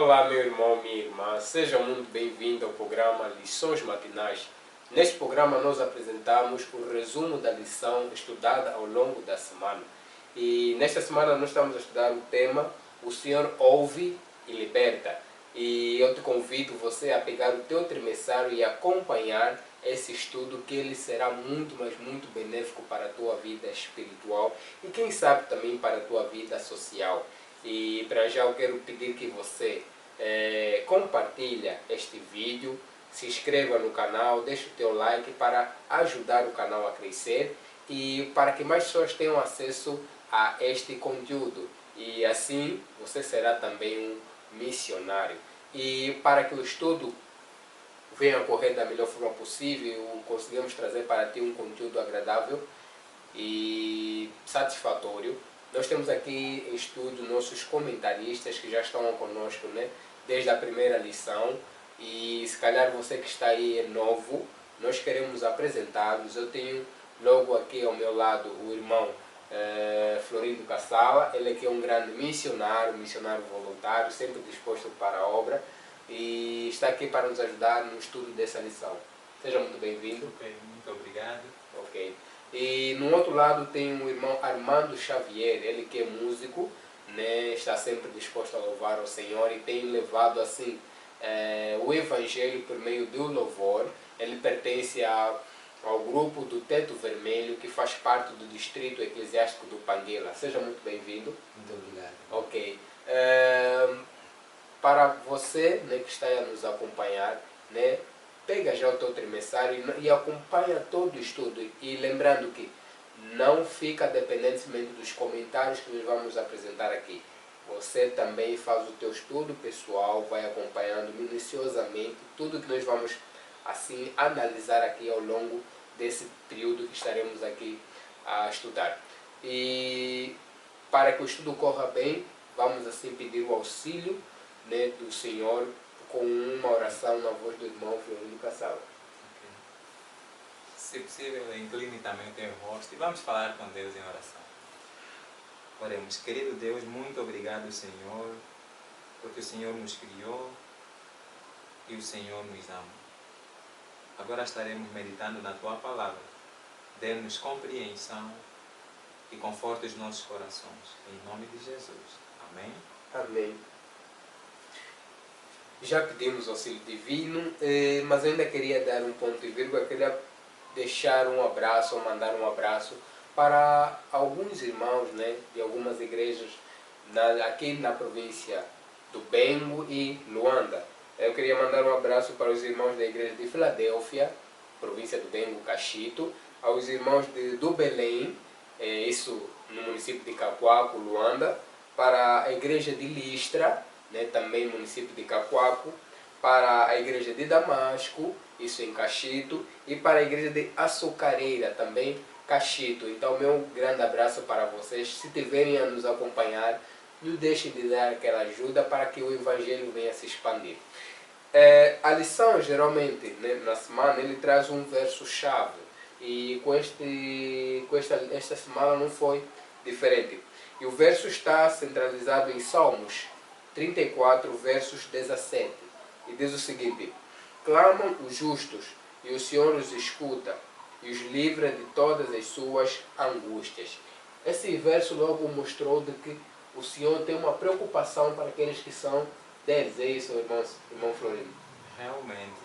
Olá, meu irmão, minha irmã, seja muito bem-vindo ao programa Lições Matinais. Neste programa nós apresentamos o resumo da lição estudada ao longo da semana. E nesta semana nós estamos a estudar o tema O Senhor ouve e liberta. E eu te convido você a pegar o teu trimessário e acompanhar esse estudo, que ele será muito, mas muito benéfico para a tua vida espiritual e quem sabe também para a tua vida social. E para já eu quero pedir que você compartilhe este vídeo, se inscreva no canal, deixe o teu like para ajudar o canal a crescer e para que mais pessoas tenham acesso a este conteúdo. E assim você será também um missionário. E para que o estudo venha a correr da melhor forma possível, conseguimos trazer para ti um conteúdo agradável e satisfatório. Nós temos aqui em estúdio nossos comentaristas que já estão conosco, né, desde a primeira lição. E se calhar você que está aí é novo, nós queremos apresentá-los. Eu tenho logo aqui ao meu lado o irmão Florindo Cassala. Ele aqui é um grande missionário voluntário, sempre disposto para a obra e está aqui para nos ajudar no estudo dessa lição. Seja muito bem-vindo. Ok, muito obrigado. Ok. E no outro lado tem o irmão Armando Xavier, ele que é músico, né, está sempre disposto a louvar ao Senhor e tem levado assim o Evangelho por meio do louvor. Ele pertence ao grupo do Teto Vermelho, que faz parte do distrito eclesiástico do Panguela. Seja muito bem-vindo. Muito obrigado. Ok. Para você, né, que está a nos acompanhar, né, pega já o teu trimessário e acompanha todo o estudo. E lembrando que não fica dependentemente dos comentários que nós vamos apresentar aqui. Você também faz o teu estudo pessoal, vai acompanhando minuciosamente tudo que nós vamos assim analisar aqui ao longo desse período que estaremos aqui a estudar. E para que o estudo corra bem, vamos assim pedir o auxílio, né, do Senhor com uma oração na voz do irmão Florindo Cassala. Okay. Se possível, incline também o teu rosto e vamos falar com Deus em oração. Oremos. Querido Deus, muito obrigado, Senhor, porque o Senhor nos criou e o Senhor nos ama. Agora estaremos meditando na Tua Palavra. Dê-nos compreensão e conforte os nossos corações. Em nome de Jesus. Amém? Amém. Já pedimos auxílio divino, mas ainda queria dar um ponto e vírgula, queria deixar um abraço, ou mandar um abraço para alguns irmãos, né, de algumas igrejas aqui na província do Bengo e Luanda. Eu queria mandar um abraço para os irmãos da igreja de Filadélfia, província do Bengo, Cachito, aos irmãos do Belém, isso no município de Cacoaco, Luanda, para a igreja de Listra, né, também município de Cacoaco, para a igreja de Damasco, isso em Cachito, e para a igreja de Açucareira, também Cachito. Então, meu grande abraço para vocês. Se tiverem a nos acompanhar, não deixem de dar aquela ajuda para que o Evangelho venha se expandir. A lição, geralmente, né, na semana, ele traz um verso-chave. E esta semana não foi diferente. E o verso está centralizado em Salmos 34, versos 17. E diz o seguinte: clamam os justos, e o Senhor os escuta, e os livra de todas as suas angústias. Esse verso logo mostrou de que o Senhor tem uma preocupação para aqueles que são deles. É isso, irmão Florindo? Realmente,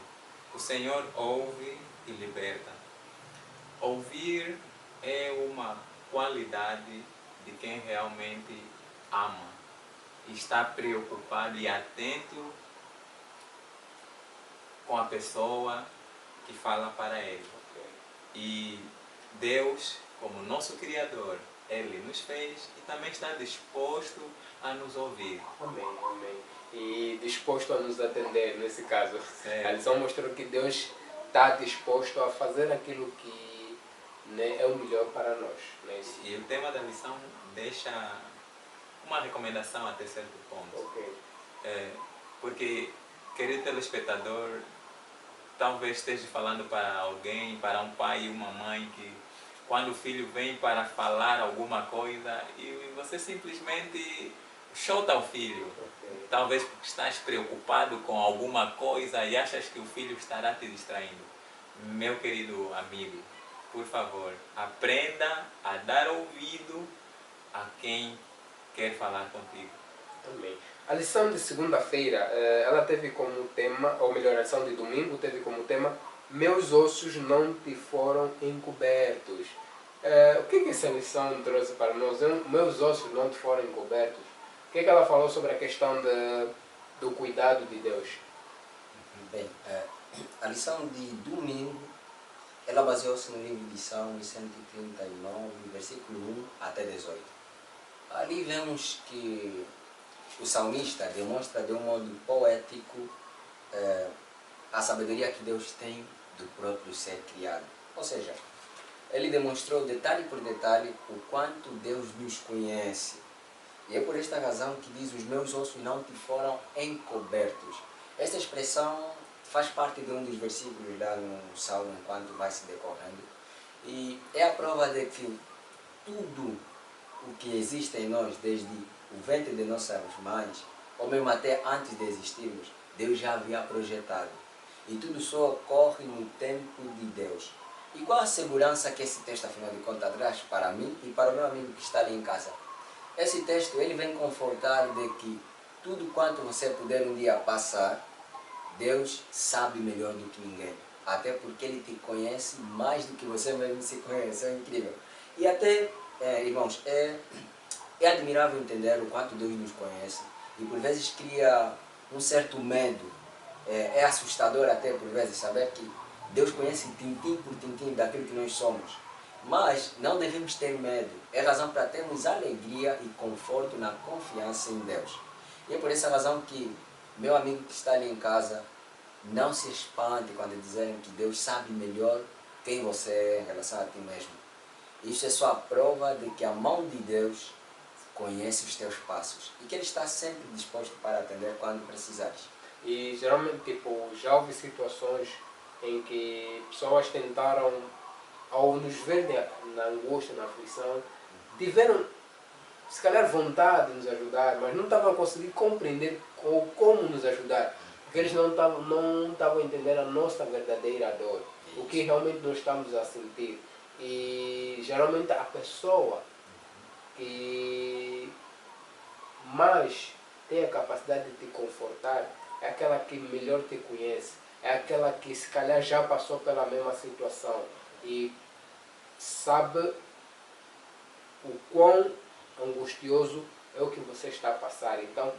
o Senhor ouve e liberta. Ouvir é uma qualidade de quem realmente ama. Está preocupado e atento com a pessoa que fala para ele. E Deus, como nosso Criador, Ele nos fez e também está disposto a nos ouvir. Amém, amém. E disposto a nos atender, nesse caso. A lição mostrou que Deus está disposto a fazer aquilo que, né, é o melhor para nós. Né? E o tema da lição deixa uma recomendação até certo ponto. Okay. Porque, querido telespectador, talvez esteja falando para alguém, para um pai e uma mãe, que quando o filho vem para falar alguma coisa e você simplesmente chota o filho. Talvez porque estás preocupado com alguma coisa e achas que o filho estará te distraindo. Meu querido amigo, por favor, aprenda a dar ouvido a quem quer falar contigo. Também. A lição de segunda-feira, ela teve como tema, ou melhor, a lição de domingo teve como tema Meus ossos não te foram encobertos. O que essa lição trouxe para nós? Meus ossos não te foram encobertos. O que ela falou sobre a questão do cuidado de Deus? Bem, a lição de domingo, ela baseou-se no livro de Salmos 139, versículo 1 até 18. Ali vemos que o salmista demonstra de um modo poético a sabedoria que Deus tem do próprio ser criado. Ou seja, ele demonstrou detalhe por detalhe o quanto Deus nos conhece. E é por esta razão que diz: os meus ossos não te foram encobertos. Esta expressão faz parte de um dos versículos lá no Salmo, enquanto vai se decorrendo. E é a prova de que tudo o que existe em nós, desde o ventre de nossas mães, ou mesmo até antes de existirmos, Deus já havia projetado. E tudo só ocorre no tempo de Deus. E qual a segurança que esse texto, afinal de contas, traz para mim e para o meu amigo que está ali em casa? Esse texto, ele vem confortar de que tudo quanto você puder um dia passar, Deus sabe melhor do que ninguém. Até porque Ele te conhece mais do que você mesmo se conhece. É incrível. E até, irmãos, é admirável entender o quanto Deus nos conhece. E por vezes cria um certo medo. É assustador até por vezes saber que Deus conhece tintim por tintim daquilo que nós somos. Mas não devemos ter medo. É razão para termos alegria e conforto na confiança em Deus. E é por essa razão que meu amigo que está ali em casa, não se espante quando dizerem que Deus sabe melhor quem você é em relação a ti mesmo. Isso é só a prova de que a mão de Deus conhece os teus passos e que Ele está sempre disposto para atender quando precisares. E geralmente, tipo, já houve situações em que pessoas tentaram, ao nos ver na angústia, na aflição, tiveram, se calhar, vontade de nos ajudar, mas não estavam a conseguir compreender como nos ajudar, porque eles não estavam a entender a nossa verdadeira dor, o que realmente nós estamos a sentir. E geralmente a pessoa que mais tem a capacidade de te confortar é aquela que melhor te conhece, é aquela que se calhar já passou pela mesma situação e sabe o quão angustioso é o que você está a passar. Então,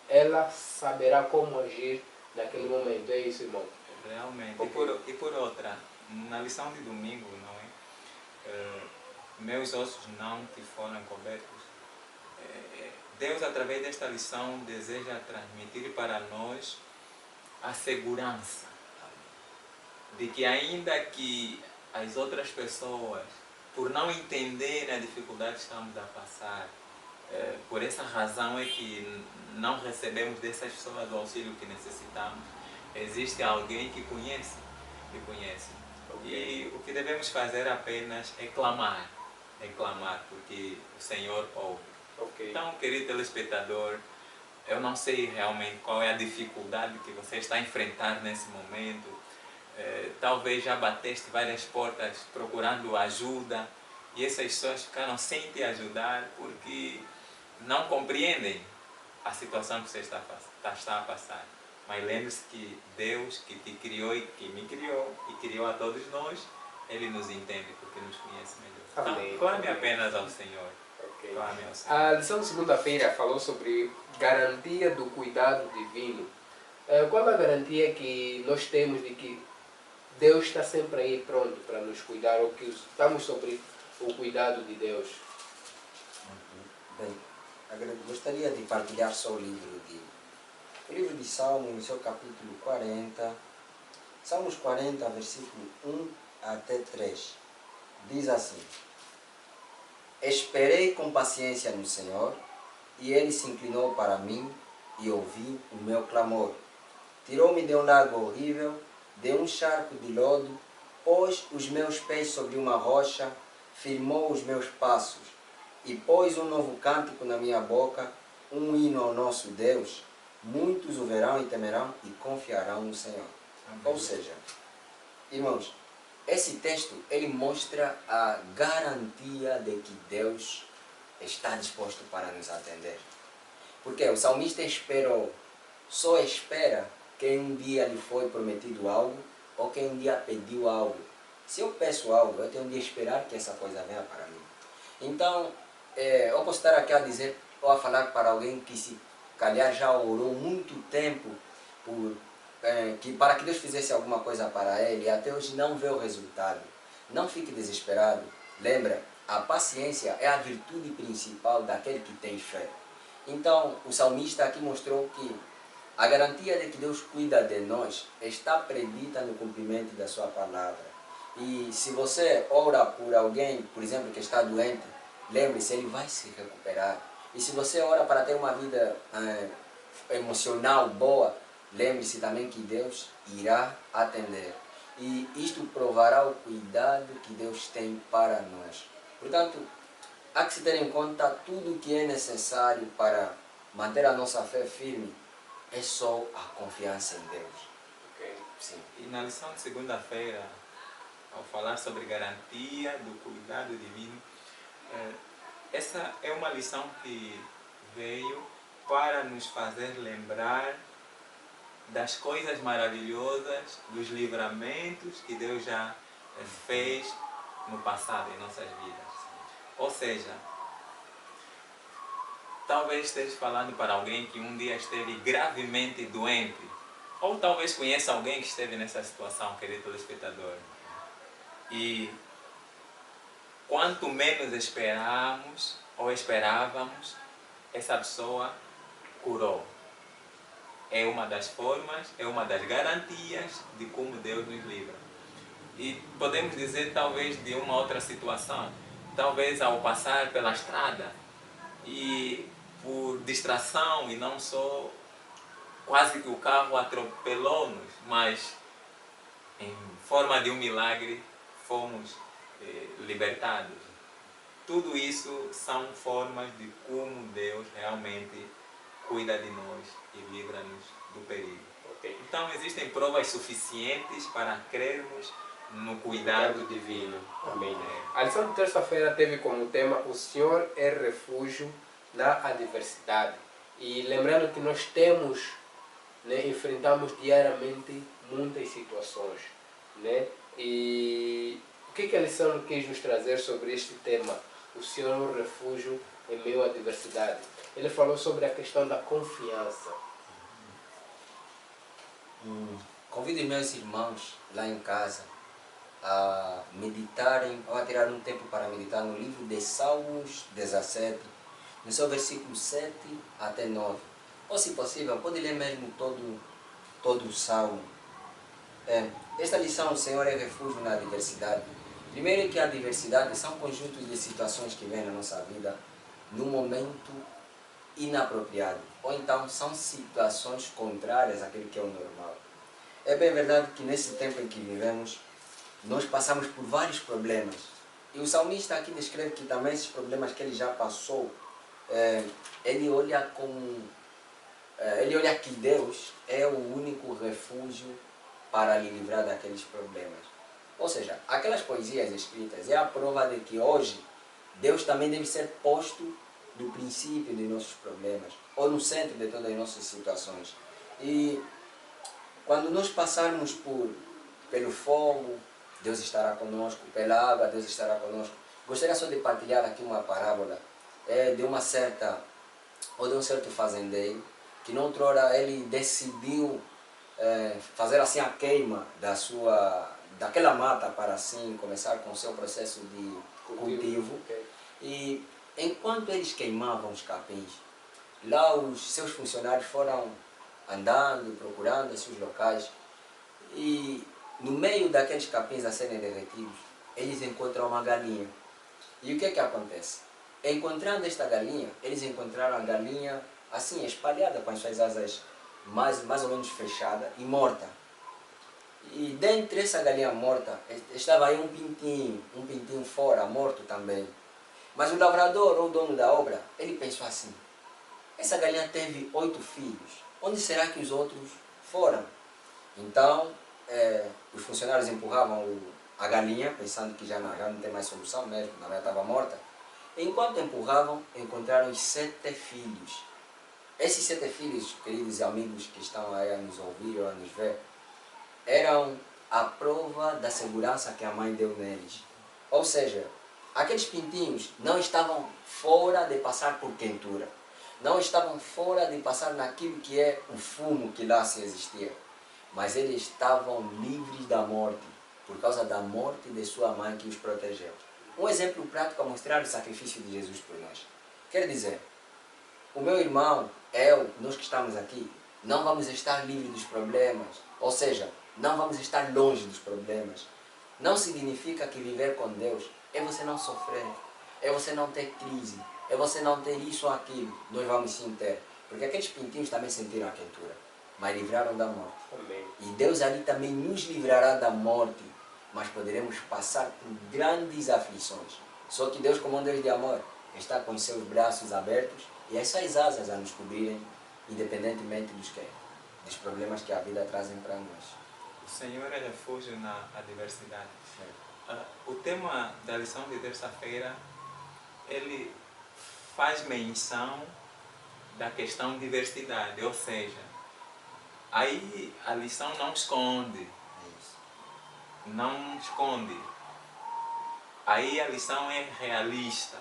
ela saberá como agir naquele momento. É isso, irmão? Realmente. Okay. E por outra, na lição de domingo, não é? Meus ossos não te foram cobertos. Deus, através desta lição, deseja transmitir para nós a segurança de que, ainda que as outras pessoas, por não entenderem a dificuldade que estamos a passar, por essa razão é que não recebemos dessas pessoas o auxílio que necessitamos, existe alguém que conhece. E o que devemos fazer apenas é clamar, porque o Senhor ouve. Então, querido telespectador, eu não sei realmente qual é a dificuldade que você está a enfrentar nesse momento. Talvez já bateste várias portas procurando ajuda e essas pessoas ficaram sem te ajudar porque não compreendem a situação que você está a passar. Mas lembre-se que Deus, que te criou e que me criou e criou a todos nós, Ele nos entende porque nos conhece melhor. Amém. Então, clame apenas ao Senhor. Clame ao Senhor. A lição de segunda-feira falou sobre garantia do cuidado divino. Qual a garantia que nós temos de que Deus está sempre aí pronto para nos cuidar, ou que estamos sobre o cuidado de Deus? Bem, gostaria de partilhar só o livro de Salmos, no seu capítulo 40, Salmos 40, versículo 1 até 3. Diz assim: Esperei com paciência no Senhor, e Ele se inclinou para mim e ouviu o meu clamor. Tirou-me de um lago horrível, de um charco de lodo, pôs os meus pés sobre uma rocha, firmou os meus passos, e pôs um novo cântico na minha boca, um hino ao nosso Deus, muitos o verão e temerão e confiarão no Senhor. Amém. Ou seja, irmãos, esse texto ele mostra a garantia de que Deus está disposto para nos atender. Porque o salmista esperou, só espera que um dia lhe foi prometido algo ou que um dia pediu algo. Se eu peço algo, eu tenho de esperar que essa coisa venha para mim. Então, eu posso estar aqui a dizer ou a falar para alguém que se calhar já orou muito tempo para que Deus fizesse alguma coisa para ele e até hoje não vê o resultado. Não fique desesperado. Lembra, a paciência é a virtude principal daquele que tem fé. Então, o salmista aqui mostrou que a garantia de que Deus cuida de nós está predita no cumprimento da sua palavra. E se você ora por alguém, por exemplo, que está doente, lembre-se, ele vai se recuperar. E se você ora para ter uma vida emocional boa, lembre-se também que Deus irá atender. E isto provará o cuidado que Deus tem para nós. Portanto, há que se ter em conta tudo o que é necessário para manter a nossa fé firme. É só a confiança em Deus. Okay. Sim. E na lição de segunda-feira, ao falar sobre garantia do cuidado divino, essa é uma lição que veio para nos fazer lembrar das coisas maravilhosas, dos livramentos que Deus já fez no passado em nossas vidas. Ou seja, talvez esteja falando para alguém que um dia esteve gravemente doente, ou talvez conheça alguém que esteve nessa situação, querido telespectador. E quanto menos esperávamos, essa pessoa curou. É uma das formas, é uma das garantias de como Deus nos livra. E podemos dizer talvez de uma outra situação, talvez ao passar pela estrada e por distração e não só, quase que o carro atropelou-nos, mas em forma de um milagre fomos libertados. Tudo isso são formas de como Deus realmente cuida de nós e livra-nos do perigo. Okay. Então existem provas suficientes para crermos no cuidado divino. Amém. A lição de terça-feira teve como tema o Senhor é refúgio na adversidade. E lembrando que nós temos, enfrentamos diariamente muitas situações. E o que a lição quis nos trazer sobre este tema? O Senhor é um refúgio em meio à adversidade. Ele falou sobre a questão da confiança. Convido meus irmãos lá em casa a meditarem, ou a tirar um tempo para meditar no livro de Salmos 17, no seu versículo 7 até 9. Ou, se possível, pode ler mesmo todo o Salmo. Esta lição, o Senhor é refúgio na adversidade. Primeiro que a adversidade são conjuntos de situações que vêm na nossa vida no momento inapropriado. Ou então são situações contrárias àquilo que é o normal. É bem verdade que nesse tempo em que vivemos, nós passamos por vários problemas. E o salmista aqui descreve que também esses problemas que ele já passou, ele olha que Deus é o único refúgio para lhe livrar daqueles problemas. Ou seja, aquelas poesias escritas é a prova de que hoje Deus também deve ser posto no princípio de nossos problemas, ou no centro de todas as nossas situações. E quando nós passarmos pelo fogo, Deus estará conosco, pela água, Deus estará conosco. Gostaria só de partilhar aqui uma parábola de um certo fazendeiro, que noutrora ele decidiu fazer assim a queima daquela mata para assim começar com o seu processo de cultivo. Okay. E enquanto eles queimavam os capins, lá os seus funcionários foram andando, procurando esses locais, e no meio daqueles capins a serem derretidos, eles encontram uma galinha. E o que é que acontece? Encontrando esta galinha, eles encontraram a galinha assim, espalhada, com as suas asas mais ou menos fechadas e morta. E dentre essa galinha morta, estava aí um pintinho fora, morto também. Mas o lavrador, ou o dono da obra, ele pensou assim: essa galinha teve 8 filhos. Onde será que os outros foram? Então, os funcionários empurravam a galinha, pensando que já não tem mais solução mesmo, na verdade estava morta. Enquanto empurravam, encontraram os 7 filhos. Esses 7 filhos, queridos amigos que estão aí a nos ouvir ou a nos ver, eram a prova da segurança que a mãe deu neles. Ou seja, aqueles pintinhos não estavam fora de passar por quentura. Não estavam fora de passar naquilo que é o fumo que lá se existia. Mas eles estavam livres da morte, por causa da morte de sua mãe que os protegeu. Um exemplo prático a mostrar o sacrifício de Jesus por nós. Quer dizer, o meu irmão, eu, nós que estamos aqui, não vamos estar livres dos problemas. Ou seja, não vamos estar longe dos problemas. Não significa que viver com Deus é você não sofrer, é você não ter crise, é você não ter isso ou aquilo. Nós vamos sim ter. Porque aqueles pintinhos também sentiram a quentura, mas livraram da morte. Amém. E Deus ali também nos livrará da morte, mas poderemos passar por grandes aflições. Só que Deus, como um Deus de amor, está com os seus braços abertos e as suas asas a nos cobrirem, independentemente dos problemas que a vida trazem para nós. O Senhor é refúgio na adversidade. O tema da lição de terça-feira, ele faz menção da questão diversidade, ou seja, aí a lição não esconde. Não esconde. Aí a lição é realista.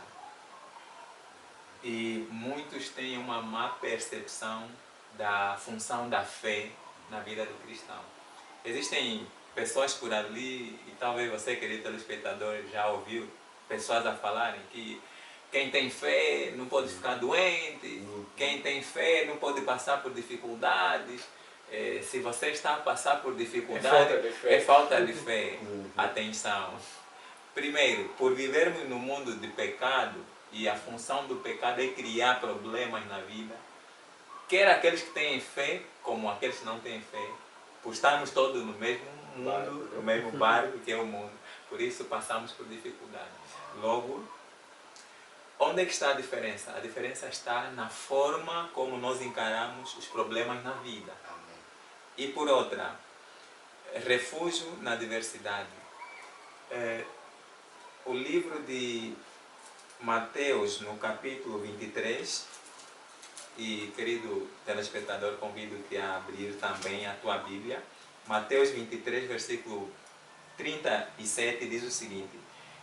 E muitos têm uma má percepção da função da fé na vida do cristão. Existem pessoas por ali, e talvez você, querido telespectador, já ouviu pessoas a falarem que quem tem fé não pode ficar doente, quem tem fé não pode passar por dificuldades. Se você está a passar por dificuldade, é falta de fé. Atenção. Primeiro, por vivermos no mundo de pecado, e a função do pecado é criar problemas na vida, quer aqueles que têm fé, como aqueles que não têm fé, por estarmos todos no mesmo mundo, no mesmo barco que é o mundo, por isso passamos por dificuldades. Logo, onde é que está a diferença? A diferença está na forma como nós encaramos os problemas na vida. E por outra, refúgio na diversidade. O livro de Mateus, no capítulo 23, e querido telespectador, convido-te a abrir também a tua Bíblia. Mateus 23, versículo 37 diz o seguinte: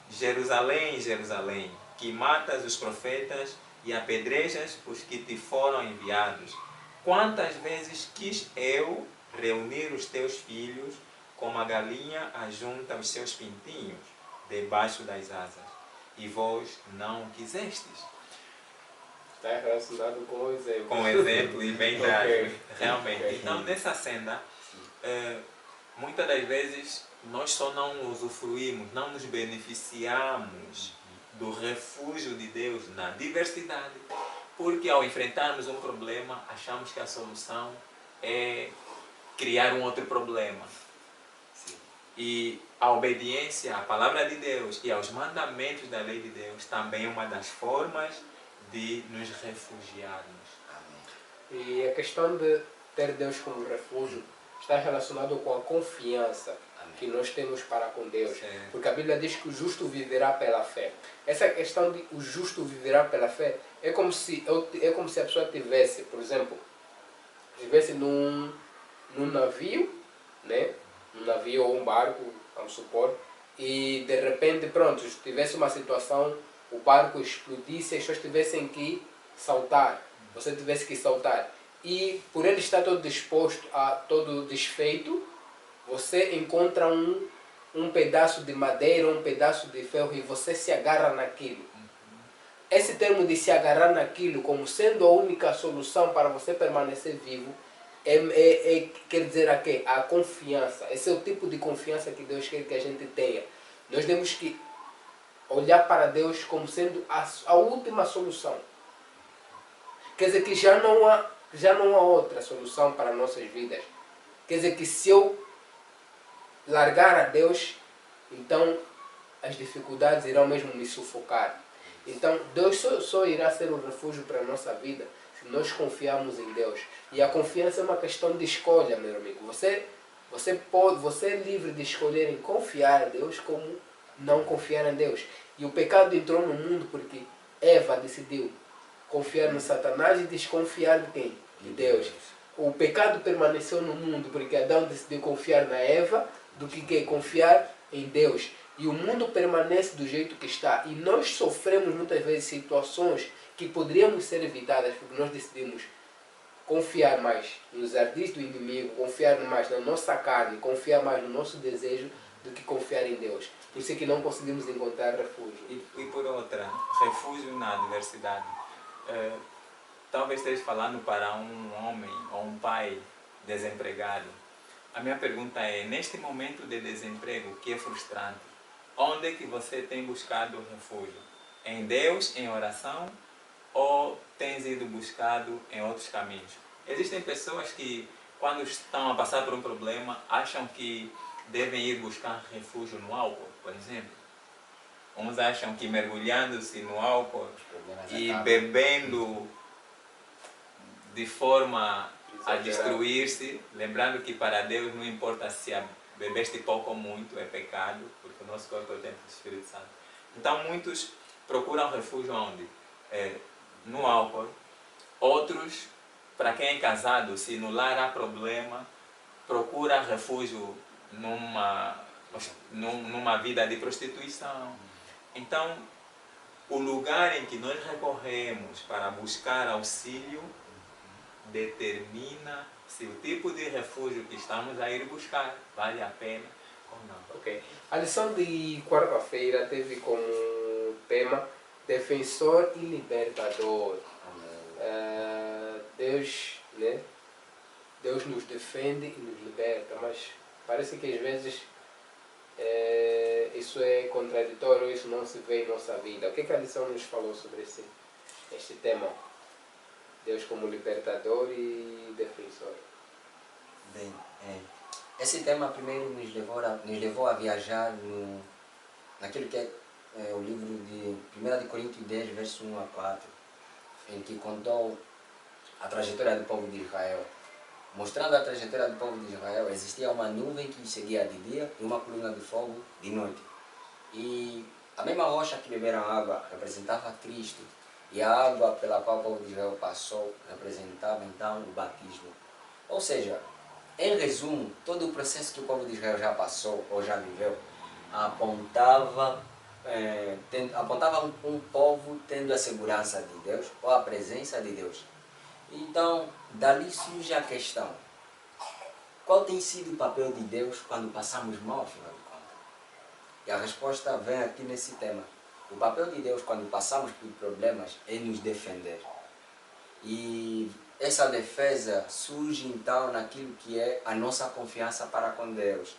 Jerusalém, Jerusalém, que matas os profetas e apedrejas os que te foram enviados. Quantas vezes quis eu reunir os teus filhos, como a galinha ajunta os seus pintinhos debaixo das asas, e vós não quisestes. Está relacionado com o exemplo. Com o exemplo e bem dado, realmente. Okay. Então, nessa cena, muitas das vezes nós só não usufruímos, não nos beneficiamos do refúgio de Deus na diversidade, porque ao enfrentarmos um problema, achamos que a solução é criar um outro problema. E a obediência à palavra de Deus e aos mandamentos da lei de Deus também é uma das formas de nos refugiarmos. E a questão de ter Deus como refúgio está relacionado com a confiança que nós temos para com Deus. Porque a Bíblia diz que o justo viverá pela fé. Essa questão de o justo viverá pela fé é como se a pessoa tivesse, por exemplo, estivesse num navio, né? Um navio ou um barco, vamos supor, e de repente, pronto, tivesse uma situação, o barco explodisse e as pessoas tivessem que saltar, você tivesse que saltar. E por ele estar todo disposto, todo desfeito, você encontra um pedaço de madeira, um pedaço de ferro e você se agarra naquilo. Esse termo de se agarrar naquilo como sendo a única solução para você permanecer vivo, quer dizer a confiança. Esse é o tipo de confiança que Deus quer que a gente tenha. Nós temos que olhar para Deus como sendo a última solução. Quer dizer que já não há outra solução para nossas vidas. Quer dizer que se eu largar a Deus, então as dificuldades irão mesmo me sufocar. Então Deus só irá ser um refúgio para a nossa vida que nós confiamos em Deus. E a confiança é uma questão de escolha, meu amigo. Você é livre de escolher em confiar em Deus como não confiar em Deus. E o pecado entrou no mundo porque Eva decidiu confiar no Satanás e desconfiar de quem? De Deus. O pecado permaneceu no mundo porque Adão decidiu confiar na Eva do que confiar em Deus. E o mundo permanece do jeito que está. E nós sofremos muitas vezes situações que poderiam ser evitadas porque nós decidimos confiar mais nos ardis do inimigo, confiar mais na nossa carne, confiar mais no nosso desejo do que confiar em Deus. Por isso é que não conseguimos encontrar refúgio. E por outra, refúgio na adversidade. Talvez esteja falando para um homem ou um pai desempregado. A minha pergunta é, neste momento de desemprego, que é frustrante, onde é que você tem buscado refúgio? Em Deus, em oração, ou tens ido buscado em outros caminhos? Existem pessoas que, quando estão a passar por um problema, acham que devem ir buscar refúgio no álcool, por exemplo. Uns acham que mergulhando-se no álcool e bebendo de forma a destruir-se, lembrando que para Deus não importa se bebeste pouco ou muito, é pecado, porque o nosso corpo é o templo do Espírito Santo. Então muitos procuram refúgio onde? No álcool. Outros, para quem é casado, se no lar há problema, procura refúgio numa vida de prostituição. Então, o lugar em que nós recorremos para buscar auxílio determina se o tipo de refúgio que estamos a ir buscar vale a pena ou não. Ok. A lição de quarta-feira teve como tema Defensor e Libertador. Deus, né? Deus nos defende e nos liberta, mas parece que às vezes isso é contraditório, isso não se vê em nossa vida. O que a lição nos falou sobre este tema? Deus como libertador e defensor. Bem, esse tema primeiro nos levou a viajar naquilo que é o livro de 1 de Coríntios 10, verso 1 a 4, em que contou a trajetória do povo de Israel. Mostrando a trajetória do povo de Israel, existia uma nuvem que seguia de dia e uma coluna de fogo de noite. E a mesma rocha que beberam água representava Cristo, e a água pela qual o povo de Israel passou representava então o batismo. Ou seja, em resumo, todo o processo que o povo de Israel já passou ou já viveu apontava um povo tendo a segurança de Deus ou a presença de Deus. Então, dali surge a questão: qual tem sido o papel de Deus quando passamos mal, afinal de contas? E a resposta vem aqui nesse tema. O papel de Deus quando passamos por problemas é nos defender. E essa defesa surge então naquilo que é a nossa confiança para com Deus.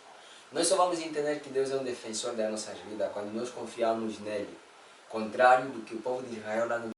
Nós só vamos entender que Deus é um defensor das nossas vidas quando nós confiamos nele. Contrário do que o povo de Israel lá no